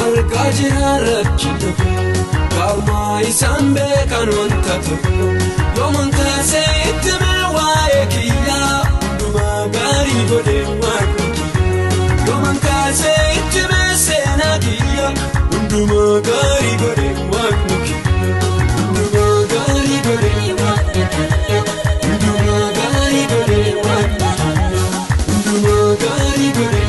Argajira rakkitu Kauma isambe kanwantatu Yoman kase itime wae kiya Unduma gari gode wakuki Yoman kase itime sena kiya Unduma gari gode wakuki Unduma gari gode wakuki Unduma gari gode wakuki Unduma gari gode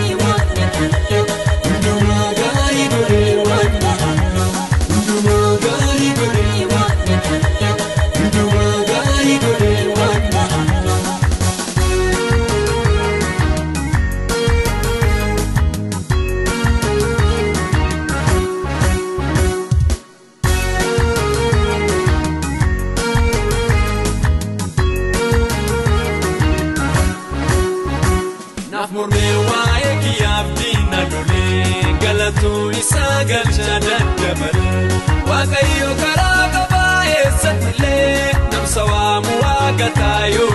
Isagal jadadabal Waqayyo karaa qabaa'e satilee namsawaamu waaqataayoo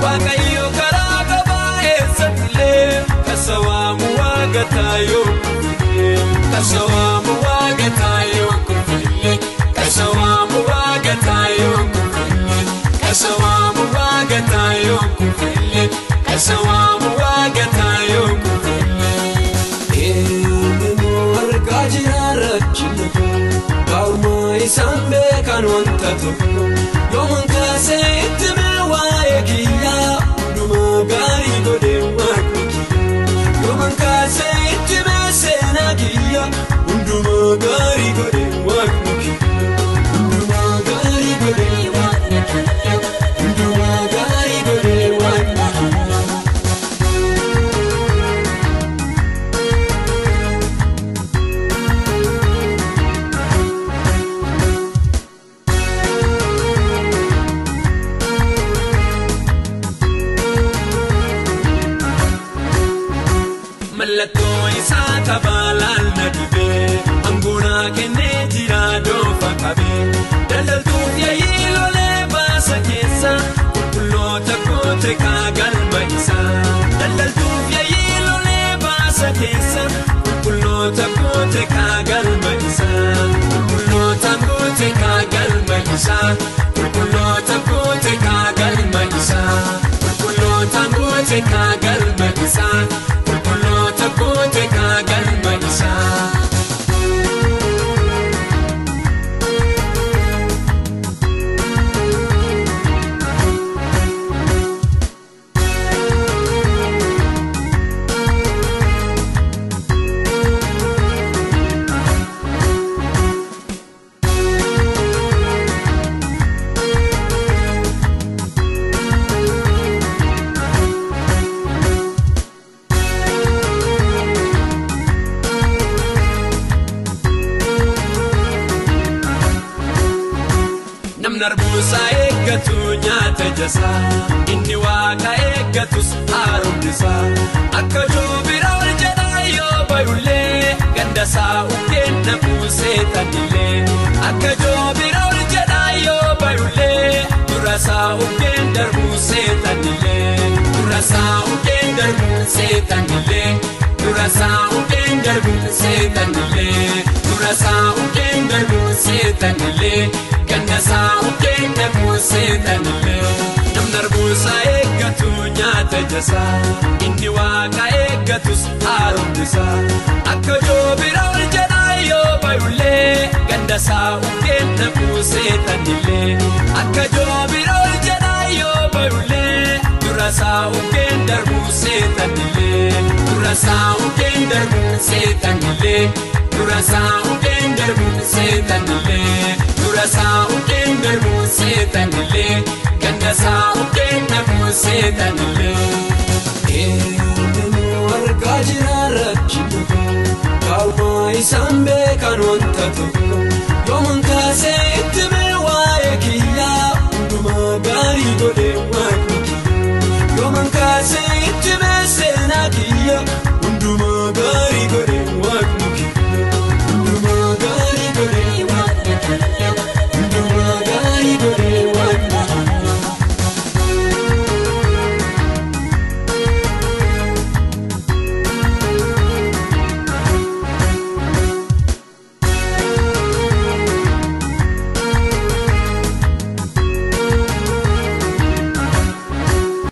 Waqayyo karaa qabaa'e satilee kasawaamu waaqataayoo Kasawaamu waaqataayoo Kasawaamu waaqataayoo Kasawaamu waaqataayoo Kasawaamu waaqataayoo Argajira rakkitu Kauma isambe kanwantatu Yoman kase itime wae kiya Unduma gari gode wakuki Yoman kase itime sena kiya Unduma gari gode wakuki Unduma gari gode wakuki Unduma gari gode wakuki Mallattoo isaa tabaalaal na dhibee Anguna kennee jira doofa qabee Daldaltuuf yaa'ii lolee baasa keessa Qulqulloota koote kaa galma isaa Daldaltuuf yaa'ii lolee baasa keessa Qulqulloota koote kaa galma isaa Qulqulloota koote kaa galma isaa Qulqulloota koote kaa galma isaa Qulqulloota koote kaa galma isaa Kote kagal maisa Narbusa eeggatu nyaata jasa inni waaqa eeggatus haaromsa akka joobira ol jedhaa yoo bayullee gandasaa uffeen nabuusee tanillee akka joobira ol jedhaa yoo bayullee durasaa uffeen darbuusee tanillee durasaa uffeen darbuusee tanillee durasaa uffeen darbuusee tanillee durasaa uffeen darbuusee tanillee Gandasaa uffeen nabuusee tanillee namni narbuusa eeggatu nyaata jasa inni waaqa eeggatus haaromsa akka joobira ol jedhaa yoo bayullee gandasaa uffeen nabuusee tanillee akka joobira ol jedhaa yoo bayullee durasaa uffeen darbuusee tanillee durasaa uffeen darbuusee tanillee durasaa uffeen darbuusee tanillee durasaa uffeen darbuusee tanillee gandasaa uffeen nabuusee tanillee Argajira rakkitu Kauma isambe kanwantatu